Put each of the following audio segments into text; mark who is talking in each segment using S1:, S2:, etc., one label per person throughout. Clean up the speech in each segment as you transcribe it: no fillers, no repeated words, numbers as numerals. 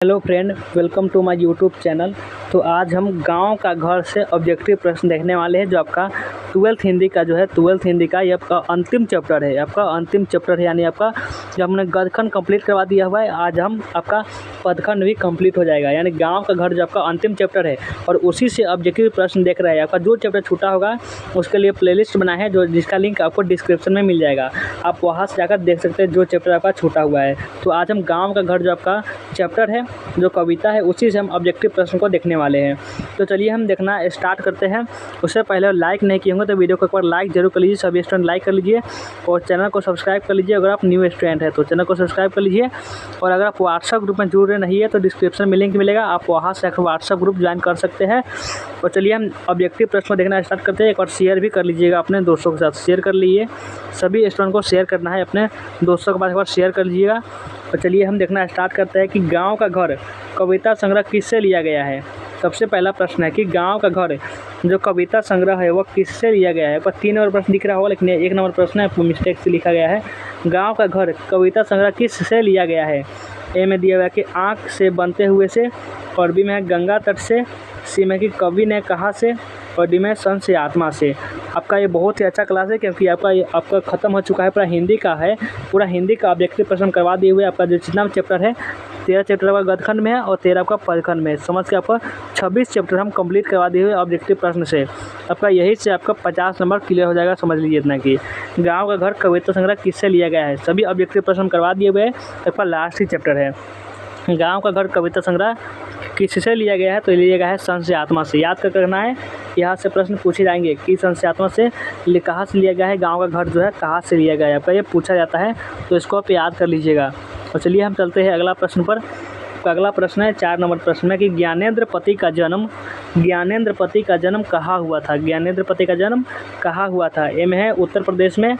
S1: Hello friend, welcome to my YouTube channel. तो आज हम गांव का घर से ऑब्जेक्टिव प्रश्न देखने वाले हैं जो आपका ट्वेल्थ हिंदी का ये आपका अंतिम चैप्टर है। यानी आपका जो हमने गदखंड कंप्लीट करवा दिया हुआ है, आज हम आपका पदखंड भी कंप्लीट हो जाएगा। यानी गांव का घर जो आपका अंतिम चैप्टर है और उसी से ऑब्जेक्टिव प्रश्न देख रहे हैं। आपका जो चैप्टर छूटा होगा उसके लिए प्लेलिस्ट बनाए हैं जिसका लिंक आपको डिस्क्रिप्शन में मिल जाएगा। आप वहाँ से जाकर देख सकते हैं जो चैप्टर आपका छूटा हुआ है। तो आज हम गाँव का घर जो आपका चैप्टर है, जो कविता है, उसी से हम ऑब्जेक्टिव प्रश्न को देखने वाले हैं। तो चलिए हम देखना स्टार्ट करते हैं। उससे पहले लाइक नहीं किए होंगे तो वीडियो को एक बार लाइक जरूर कर लीजिए। सभी स्टूडेंट लाइक कर लीजिए और चैनल को सब्सक्राइब कर लीजिए। अगर आप न्यू स्टूडेंट हैं तो चैनल को सब्सक्राइब कर लीजिए। और अगर आप व्हाट्सएप ग्रुप में जुड़ रहे नहीं है तो डिस्क्रिप्शन में लिंक मिलेगा, आप वहाँ से आकर व्हाट्सएप ग्रुप ज्वाइन कर सकते हैं। और चलिए हम ऑब्जेक्टिव प्रश्न को देखना स्टार्ट करते हैं। एक और शेयर भी कर लीजिएगा अपने दोस्तों के साथ, शेयर कर लीजिए। सभी स्टूडेंट को शेयर करना है, अपने दोस्तों के पास एक बार शेयर कर लीजिएगा। और चलिए हम देखना स्टार्ट करते हैं कि गाँव का घर कविता संग्रह किससे लिया गया है। सबसे पहला प्रश्न है कि गांव का घर जो कविता संग्रह है वह किससे लिया गया है। पर 3 नंबर प्रश्न दिख रहा होगा, लेकिन 1 नंबर प्रश्न है, मिस्टेक से लिखा गया है। गांव का घर कविता संग्रह किससे लिया गया है। ए में दिया हुआ है कि आँख से बनते हुए से, और बी में है गंगा तट से, सी में कि कवि ने कहा से, और डी में सन से आत्मा से। आपका ये बहुत ही अच्छा क्लास है क्योंकि आपका ख़त्म हो चुका है, पूरा हिंदी का है। पूरा हिंदी का ऑब्जेक्टिव प्रश्न करवा दिए हुए। आपका जो जितना चैप्टर है 13 चैप्टर आपका गदखंड में है और 13 आपका पदखंड में, समझ के आपका 26 चैप्टर हम कंप्लीट करवा दिए हुए ऑब्जेक्टिव प्रश्न से। आपका यही से आपका 50 नंबर क्लियर हो जाएगा। समझ लीजिए इतना कि गाँव का घर कविता संग्रह किससे लिया गया है। सभी ऑब्जेक्टिव प्रश्न करवा दिए हुए। आपका लास्ट ही चैप्टर है गाँव का घर कविता संग्रह किससे लिया गया है, तो लिया गया है सन से आत्मा से। याद कर करना है, यहाँ से प्रश्न पूछे जाएंगे कि सन से आत्मा से कहाँ से लिया गया है, गांव का घर जो है कहाँ से लिया गया है, आपका ये पूछा जाता है। तो इसको आप याद कर लीजिएगा। और चलिए हम चलते हैं अगला प्रश्न पर। अगला प्रश्न है 4 नंबर प्रश्न में कि ज्ञानेंद्र पति का जन्म कहाँ हुआ था। ज्ञानेंद्र पति का जन्म कहाँ हुआ था। ए में है उत्तर प्रदेश में,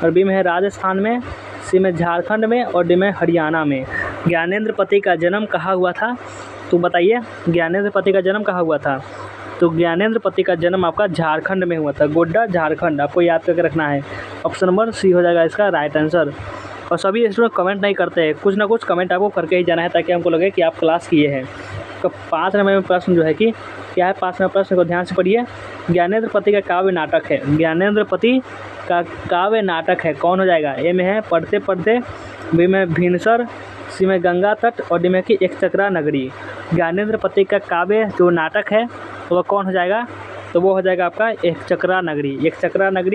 S1: और बी में है राजस्थान में, सी में झारखंड में, और डी में हरियाणा में। ज्ञानेंद्र पति का जन्म कहाँ हुआ था, तो बताइए ज्ञानेंद्र पति का जन्म कहाँ हुआ था। तो ज्ञानेंद्र पति का जन्म आपका झारखंड में हुआ था, गोड्डा झारखंड। आपको याद करके रखना है। ऑप्शन नंबर सी हो जाएगा इसका राइट आंसर। और सभी स्टूडेंट कमेंट नहीं करते हैं, कुछ ना कुछ कमेंट आपको करके ही जाना है ताकि हमको लगे कि आप क्लास किए हैं। तो 5 नंबर में प्रश्न जो है कि क्या है, 5 नंबर प्रश्न को ध्यान से पढ़िए। ज्ञानेंद्र पति का काव्य नाटक है। ज्ञानेंद्र पति का काव्य नाटक है, कौन हो जाएगा। ए में है पढ़ते पढ़ते, बी में भिनसर, सी में गंगा तट, और डी में कि एक चक्रा नगरी। ज्ञानेंद्र पति का काव्य जो नाटक है तो वह कौन हो जाएगा, तो वो हो जाएगा आपका एक चक्रा नगरी।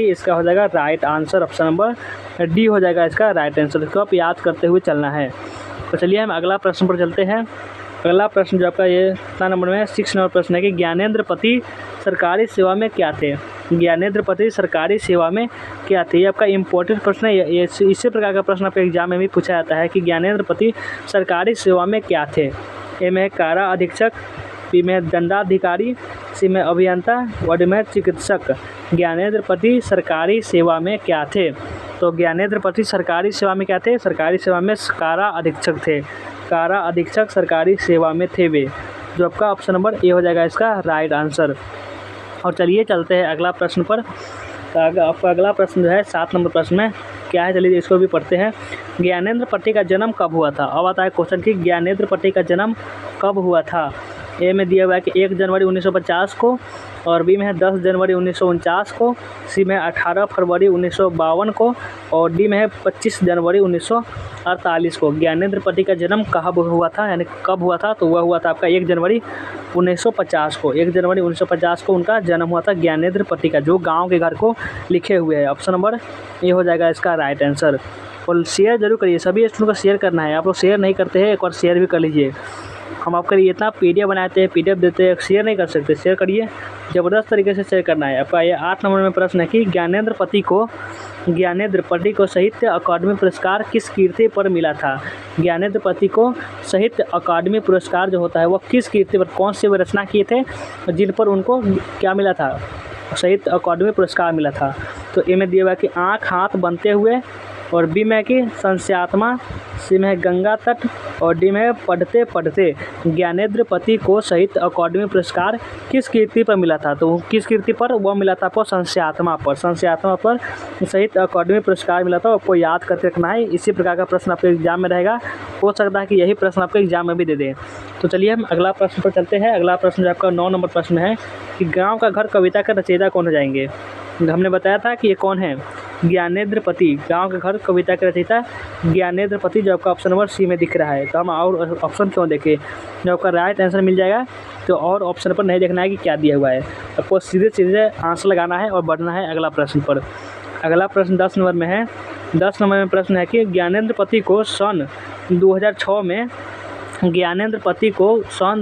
S1: इसका हो जाएगा right answer. Option number D हो जाएगा इसका राइट आंसर। इसको आप याद करते हुए चलना है। तो चलिए हम अगला प्रश्न पर चलते हैं। अगला प्रश्न जो आपका ये 7 नंबर में 6 नंबर प्रश्न है कि ज्ञानेंद्र पति सरकारी सेवा में क्या थे। ज्ञानेंद्र पति सरकारी सेवा में क्या थे, ये आपका इंपॉर्टेंट प्रश्न है। ये इसी प्रकार का प्रश्न आपके एग्जाम में भी पूछा जाता है कि ज्ञानेंद्र पति सरकारी सेवा में क्या थे। ए में कारा अधीक्षक, बी में दंडाधिकारी, सी में अभियंता, और डी में चिकित्सक। ज्ञानेंद्र पति सरकारी सेवा में क्या थे, तो ज्ञानेंद्र पति सरकारी सेवा में क्या थे, सरकारी सेवा में कारा अधीक्षक थे। कारा अधीक्षक सरकारी सेवा में थे वे, जो आपका ऑप्शन नंबर ए हो जाएगा इसका राइट आंसर। और चलिए चलते हैं अगला प्रश्न पर। आपका अगला प्रश्न जो है 7 नंबर प्रश्न में क्या है, चलिए इसको भी पढ़ते हैं। ज्ञानेंद्र पति का जन्म कब हुआ था। अब आता है क्वेश्चन कि ज्ञानेंद्र पति का जन्म कब हुआ था। ए में दिया हुआ है कि 1 जनवरी 1950 को, और बी में है 10 जनवरी 1949 को, सी में 18 फरवरी 1952 को, और डी में है 25 जनवरी 1948 को। ज्ञानेंद्र पति का जन्म कब हुआ था, यानी कब हुआ था, तो वह हुआ था आपका 1 जनवरी 1950 को। 1 जनवरी 1950 को उनका जन्म हुआ था ज्ञानेंद्र पति का, जो गाँव के घर को लिखे हुए हैं। ऑप्शन नंबर ए हो जाएगा इसका राइट आंसर। और शेयर जरूर करिए, सभी स्टूडेंट को शेयर करना है। आप लोग शेयर नहीं करते हैं, एक बार शेयर भी कर लीजिए। हम आपके लिए इतना PDF बनाते हैं, PDF देते हैं, शेयर नहीं कर सकते। शेयर करिए, ज़बरदस्त तरीके से शेयर करना है। आपका ये 8 नंबर में प्रश्न है कि ज्ञानेंद्र पति को साहित्य अकादमी पुरस्कार किस कीर्ति पर मिला था। ज्ञानेंद्र पति को साहित्य अकादमी पुरस्कार जो होता है वह किस कीर्ति पर, कौन से वे रचना किए थे जिन पर उनको क्या मिला था, साहित्य अकादमी पुरस्कार मिला था। तो ए में दिया हुआ कि आँख हाथ बनते हुए, और बी में कि सन से आत्मा, सी में है गंगा तट और डी में है पढ़ते पढ़ते। ज्ञानेंद्र को साहित्य अकादमी पुरस्कार किस कृति पर मिला था? तो किस कृति पर? वो मिला था आपको संस्यात्मा पर। संस्यात्मा पर साहित्य अकादमी पुरस्कार मिला था। आपको याद करके रखना है। इसी प्रकार का प्रश्न आपके एग्जाम में रहेगा। हो सकता है कि यही प्रश्न आपके एग्जाम में भी दे दें। तो चलिए हम अगला प्रश्न पर चलते हैं। अगला प्रश्न जो आपका 9 नंबर प्रश्न है कि गाँव का घर कविता का रचयिता कौन हो जाएंगे? हमने बताया था कि ये कौन है? ज्ञानेंद्र। गाँव का घर कविता के रचयिता ज्ञानेंद्र, जो आपका ऑप्शन नंबर सी में दिख रहा है। तो हम और ऑप्शन क्यों देखें? जब आपका राइट आंसर मिल जाएगा तो और ऑप्शन पर नहीं देखना है कि क्या दिया हुआ है। आपको सीधे सीधे आंसर लगाना है और बढ़ना है अगला प्रश्न पर। अगला प्रश्न 10 नंबर में है। 10 नंबर में प्रश्न है कि ज्ञानेंद्र को सन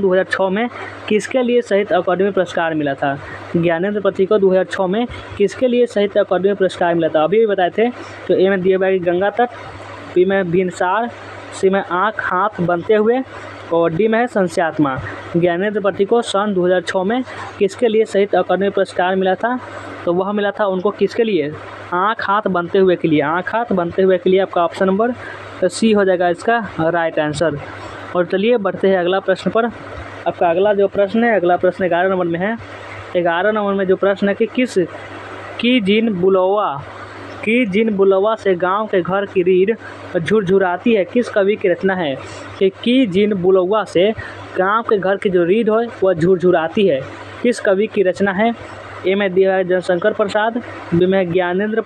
S1: 2006 में किसके लिए साहित्य अकादमी पुरस्कार मिला था? ज्ञानेंद्र को 2006 में किसके लिए साहित्य अकादमी पुरस्कार मिला था? अभी भी बताए थे। तो ए में दिया हुआ है गंगा तट, बी में भिनसार, सी में आँख हाथ बनते हुए और डी में है संस्यात्मा। ज्ञानेंद्र को सन 2006 में किसके लिए साहित्य अकादमी पुरस्कार मिला था? तो वह मिला था उनको किसके लिए? आँख हाथ बनते हुए के लिए। आँख हाथ बनते हुए के लिए आपका ऑप्शन नंबर सी हो जाएगा इसका राइट आंसर। और चलिए बढ़ते हैं अगला प्रश्न पर। आपका अगला जो प्रश्न है, अगला प्रश्न 11 नंबर में है। 11 नंबर में जो प्रश्न है कि जिन बुलवा से गांव के घर की रीढ़ झुरझुराती है, किस कवि की रचना है? कि जिन बुलवा से गांव के घर की जो रीढ़ है वह झुरझुराती है, किस कवि की रचना है? ए में दिया है जयशंकर प्रसाद, बी में ज्ञानेंद्र,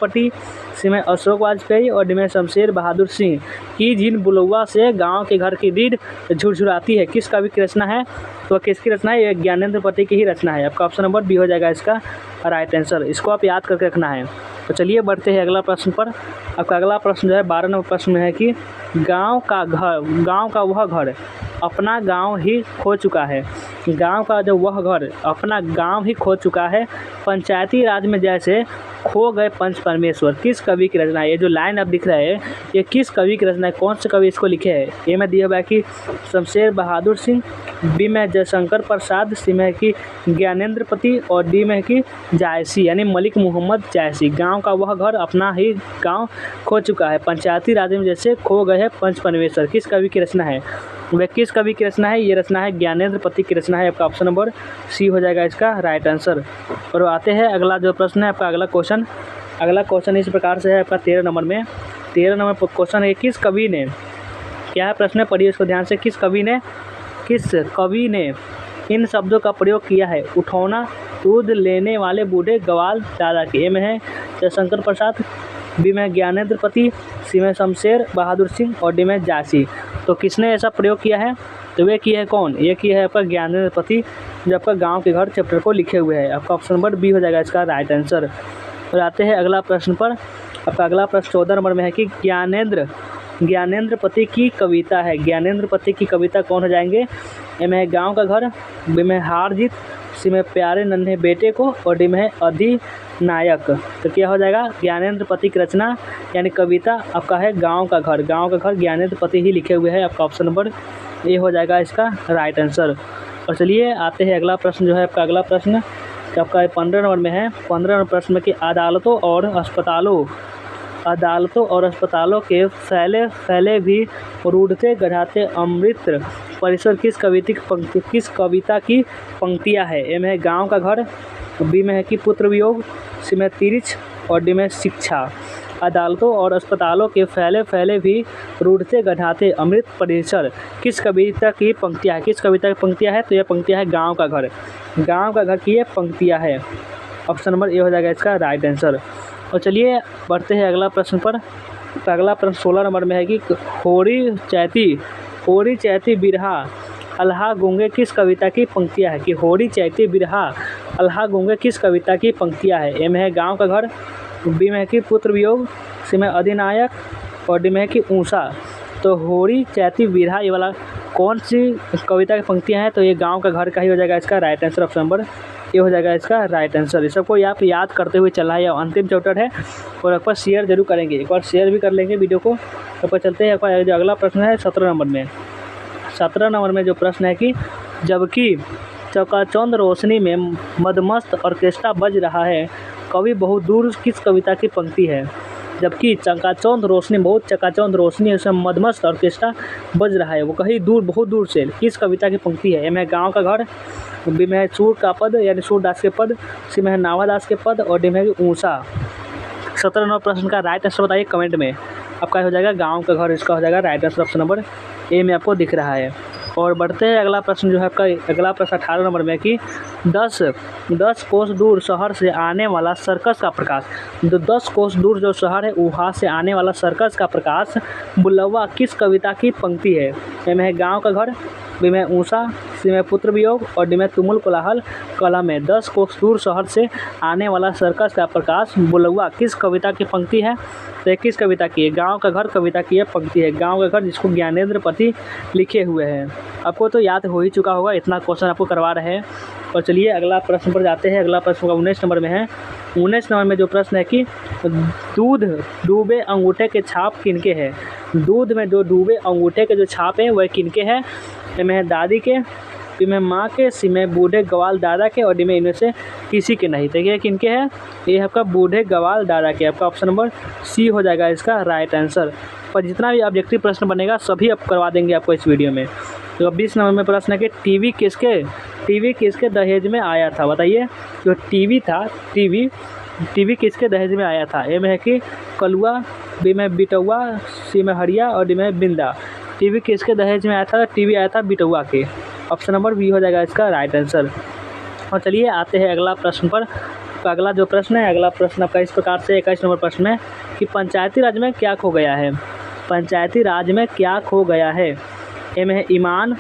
S1: सी में अशोक वाजपेयी और डी में शमशेर बहादुर सिंह। कि जिन बुलवा से गांव के घर की रीढ़ झुरझुराती है, किस कवि की रचना है? तो किसकी रचना है? ये ज्ञानेंद्र की ही रचना है। आपका ऑप्शन नंबर बी हो जाएगा इसका राइट आंसर। इसको आप याद करके रखना है। तो चलिए बढ़ते हैं अगला प्रश्न पर। आपका अगला प्रश्न जो है 12 नंबर प्रश्न में है कि गाँव का वह घर अपना गांव ही खो चुका है। गांव का जो वह घर अपना गांव ही खो चुका है, पंचायती राज में जैसे खो गए पंच परमेश्वर, किस कवि की रचना है? ये जो लाइन आप दिख रहा है ये किस कवि की रचना है? कौन से कवि इसको लिखे हैं? ए में दिया हुआ है कि शमशेर बहादुर सिंह, बी में जयशंकर प्रसाद, सी में है कि ज्ञानेंद्र और डी में है कि जायसी यानी मलिक मोहम्मद जायसी। गाँव का वह घर अपना ही गाँव खो चुका है, पंचायती राज में जैसे खो गए हैं पंच परमेश्वर, किस कवि की रचना है? वह किस कवि की रचना है? ये रचना है ज्ञानेंद्र की रचना है। आपका ऑप्शन नंबर सी हो जाएगा इसका राइट आंसर। और आते हैं अगला जो प्रश्न है आपका अगला क्वेश्चन इस प्रकार से है आपका 13 नंबर में। 13 नंबर क्वेश्चन है किस कवि ने, क्या है प्रश्न है पढ़िए इसको ध्यान से। किस कवि ने इन शब्दों का प्रयोग किया है? उठौना दूध लेने वाले बूढ़े ग्वाल दादा के। ए में है जयशंकर प्रसाद, बी में ज्ञानेंद्र, सी में शमशेर बहादुर सिंह और डी में जायसी। तो किसने ऐसा प्रयोग किया है? तो वे किया है कौन? ये किया है आपका ज्ञानेंद्र, जो आपका गांव के घर चैप्टर को लिखे हुए हैं। आपका ऑप्शन नंबर बी हो जाएगा इसका राइट आंसर। और आते हैं अगला प्रश्न पर। आपका अगला प्रश्न 14 नंबर में है कि ज्ञानेंद्र की कविता है। ज्ञानेंद्र की कविता कौन हो जाएंगे? ए में है गाँव का घर, बी में हार जीत, सी में प्यारे नन्हे बेटे को और डी में है अधिनायक। तो क्या हो जाएगा? ज्ञानेंद्र की रचना यानी कविता आपका है गाँव का घर ज्ञानेंद्र ही लिखे हुए हैं। आपका ऑप्शन नंबर ए हो जाएगा इसका राइट आंसर। और चलिए आते हैं अगला प्रश्न जो है आपका अगला प्रश्न आपका 15 नंबर में है। 15 नंबर प्रश्न में कि अदालतों और अस्पतालों के फैले भी रूढ़ते गढ़ाते अमृत परिसर किस कविता की पंक्तियाँ है? ए में है गाँव का घर, बी में है कि पुत्र वियोग, सी में तिरछ और डी में शिक्षा। अदालतों और अस्पतालों के फैले भी रूढ़ते गढ़ाते अमृत परिसर किस कविता की पंक्तियाँ है? किस कविता की पंक्तियाँ है? तो यह पंक्तियाँ है गाँव का घर की ये पंक्तियाँ है। ऑप्शन नंबर ए हो जाएगा इसका राइट आंसर। और चलिए बढ़ते हैं अगला प्रश्न पर। तो अगला प्रश्न 16 नंबर में है कि होरी चैती बिरहा अल्हा गूंगे किस कविता की पंक्तियाँ है? कि होरी चैती बिरहा अल्हा गूंगे किस कविता की पंक्तियाँ है? ए में है गाँव का घर, बी में है कि पुत्र वियोग, सी में अधिनायक और डी में है कि ऊषा। तो होरी चैती बिरहा ये वाला कौन सी कविता की पंक्तियाँ हैं? तो ये गाँव का घर का ही हो जाएगा इसका राइट आंसर। ऑप्शन नंबर ये हो जाएगा इसका राइट आंसर। इस सबको आप याद करते हुए चलना है। यह अंतिम चैप्टर है और एक बार शेयर जरूर करेंगे, एक बार शेयर भी कर लेंगे वीडियो को। तो चलते हैं आपका जो अगला प्रश्न है 17 नंबर में। 17 नंबर में जो प्रश्न है कि जबकि चकाचौंध रोशनी में मदमस्त ऑर्केस्ट्रा बज रहा है, कवि बहुत दूर किस कविता की पंक्ति है? जबकि चकाचौंध रोशनी, बहुत चकाचौंध रोशनी है, उसमें मदमस्त ऑर्केस्ट्रा बज रहा है, वो कहीं दूर, बहुत दूर से। किस कविता की पंक्ति है? ए में है गाँव का घर, बी में है सूर का पद यानी सूरदास के पद, सी में है नावादास के पद और डी में है ऊषा। 17 नंबर प्रश्न का राइट आंसर बताइए कमेंट में। आपका हो जाएगा गाँव का घर, इसका हो जाएगा right answer option number A में आपको दिख रहा है। और बढ़ते हैं, अगला प्रश्न जो है आपका, अगला प्रश्न 18 नंबर में कि 10 कोस दूर शहर से आने वाला सर्कस का प्रकाश, 10 कोस दूर जो शहर है वहाँ से आने वाला सर्कस का प्रकाश बुलवा किस कविता की पंक्ति है? ए में है गाँव का घर, बी में ऊषा, सी में पुत्र वियोग और डी में तुमुल कोलाहल कलम है। 10 कोस दूर शहर से आने वाला सर्कस का प्रकाश बुलवा किस कविता की पंक्ति है? तो किस कविता की है? गाँव का घर कविता की यह पंक्ति है, गाँव का घर, जिसको ज्ञानेंद्र पति लिखे हुए हैं। आपको तो याद हो ही चुका होगा, इतना क्वेश्चन आपको करवा रहे हैं। और चलिए अगला प्रश्न पर जाते हैं। अगला प्रश्न का 19 नंबर में है। 19 नंबर में जो प्रश्न है कि दूध डूबे अंगूठे के छाप किनके हैं? दूध में जो डूबे अंगूठे के जो छाप हैं वह किनके हैं? ए में है दादी के, बी में माँ के, सी में बूढ़े गवाल दादा के और डी में इनमें से किसी के नहीं। तो ये किनके हैं? ये आपका बूढ़े गवाल दादा के। आपका ऑप्शन नंबर सी हो जाएगा इसका राइट आंसर। पर जितना भी ऑब्जेक्टिव प्रश्न बनेगा सभी आप करवा देंगे आपको इस वीडियो में। तो 20 नंबर में प्रश्न है कि टीवी किसके दहेज में आया था? बताइए, जो टीवी था, टीवी किसके दहेज में आया था? ए में है कि कलुआ, बी में बिटौआ, सी में हरिया और डी में बिंदा। टीवी किसके दहेज में आया था? टीवी आया था बिटौआ के। ऑप्शन नंबर बी हो जाएगा इसका राइट आंसर। और चलिए आते हैं अगला प्रश्न पर। तो अगला जो प्रश्न है, अगला प्रश्न आपका इस प्रकार से 21 नंबर प्रश्न है कि पंचायती राज में क्या खो गया है? पंचायती राज में क्या खो गया है? ए में है ईमान,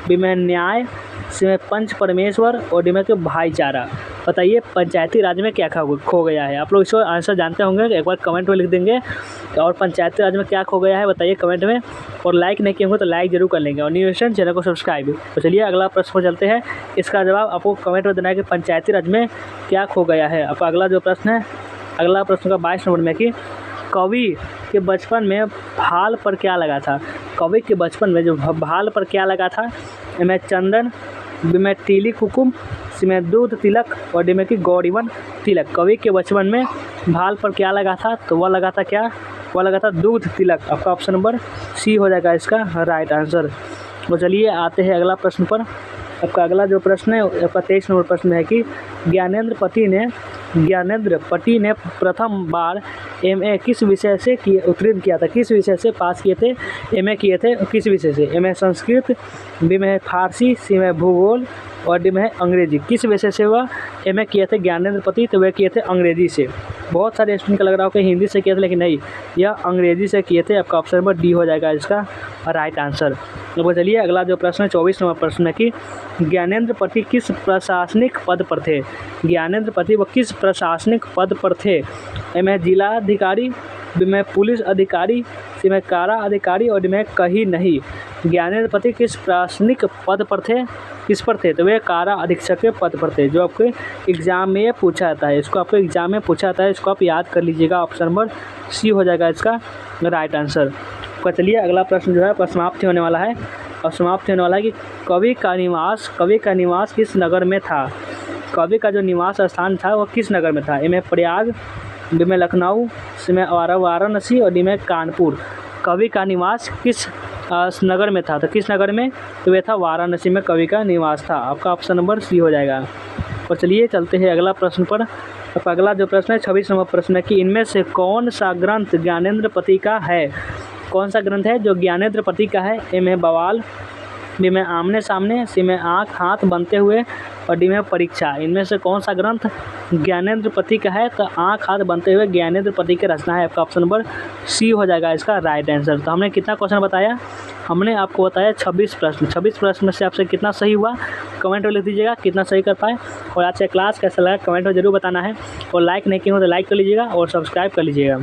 S1: बी में है न्याय, सी में पंच परमेश्वर और डी में है भाईचारा। बताइए पंचायती राज में क्या खो गया है? आप लोग इसको आंसर जानते होंगे, एक बार कमेंट में लिख देंगे। और पंचायती राज में क्या खो गया है बताइए कमेंट में। और लाइक नहीं किए होंगे तो लाइक जरूर कर लेंगे और न्यू स्टूडेंट चैनल को सब्सक्राइब। तो चलिए अगला प्रश्न पर चलते हैं। इसका जवाब आपको कमेंट में देना है कि पंचायती राज में क्या खो गया है। आपका अगला जो प्रश्न है, अगला प्रश्न का 22 नंबर में कि कवि के बचपन में भाल पर क्या लगा था? कवि के बचपन में जो भाल पर क्या लगा था? ए में चंदन, बी में टीली कुकुम, सी में दूध तिलक और डी में कि गौरीवन तिलक। कवि के बचपन में भाल पर क्या लगा था? तो वह लगा था क्या? वह लगा था दूध तिलक। आपका ऑप्शन नंबर सी हो जाएगा इसका राइट आंसर। तो चलिए आते हैं अगला प्रश्न पर। आपका अगला जो प्रश्न है आपका 23 नंबर प्रश्न है कि ज्ञानेंद्र पति ने प्रथम बार MA किस विषय से उत्तीर्ण किया था? किस विषय से पास किए थे? MA किए थे किस विषय से? ए में संस्कृत, बी में है फारसी, सी में भूगोल और डी में है अंग्रेजी। किस विषय से वह MA किए थे ज्ञानेंद्र पति? तो वह किए थे अंग्रेजी से। बहुत सारे स्टूडेंट का लग रहा हो कि हिंदी से किए थे, लेकिन नहीं, यह अंग्रेजी से किए थे। आपका ऑप्शन नंबर डी हो जाएगा इसका राइट आंसर। तो चलिए अगला जो प्रश्न है 24 नंबर प्रश्न है कि ज्ञानेंद्र पति किस प्रशासनिक पद पर थे? ज्ञानेंद्र पति वह किस प्रशासनिक पद पर थे? ए में जिलाधिकारी, बी में पुलिस अधिकारी, सी में कारा अधिकारी और डी में कहीं नहीं। ज्ञानेंद्र पति किस प्रशासनिक पद पर थे? किस पर थे? तो वे कारा अधीक्षक के पद पर थे, जो आपके एग्जाम में पूछा जाता है। इसको आपको एग्जाम में पूछा जाता है, इसको आप याद कर लीजिएगा। ऑप्शन नंबर सी हो जाएगा इसका राइट आंसर। तो चलिए अगला प्रश्न जो है समाप्त होने वाला है और समाप्त होने वाला है कि कवि का निवास किस नगर में था? कवि का जो निवास स्थान था वह किस नगर में था? ए में प्रयाग, बी में लखनऊ, सी में वाराणसी और डी में कानपुर। कवि का निवास किस नगर में था? तो किस नगर में? तो वह था वाराणसी में कवि का निवास था। आपका ऑप्शन नंबर सी हो जाएगा। और चलिए चलते हैं अगला प्रश्न पर। अब अगला जो प्रश्न है 26 नंबर प्रश्न है कि इनमें से कौन सा ग्रंथ ज्ञानेंद्र पति का है? कौन सा ग्रंथ है जो ज्ञानेंद्र पति का है? ए में बवाल, बी में आमने सामने, सी में आँख हाथ बनते हुए और डी में परीक्षा। इनमें से कौन सा ग्रंथ ज्ञानेंद्र पति का है? तो आँख हाथ बनते हुए ज्ञानेंद्र पति की रचना है। आपका ऑप्शन नंबर सी हो जाएगा इसका राइट आंसर। तो हमने कितना क्वेश्चन बताया? हमने आपको बताया 26 प्रश्न। 26 प्रश्न में से आपसे कितना सही हुआ कमेंट में लिख दीजिएगा, कितना सही कर पाए। और आज का क्लास कैसा लगा कमेंट में ज़रूर बताना है। और लाइक नहीं किए हो तो लाइक कर लीजिएगा और सब्सक्राइब कर लीजिएगा।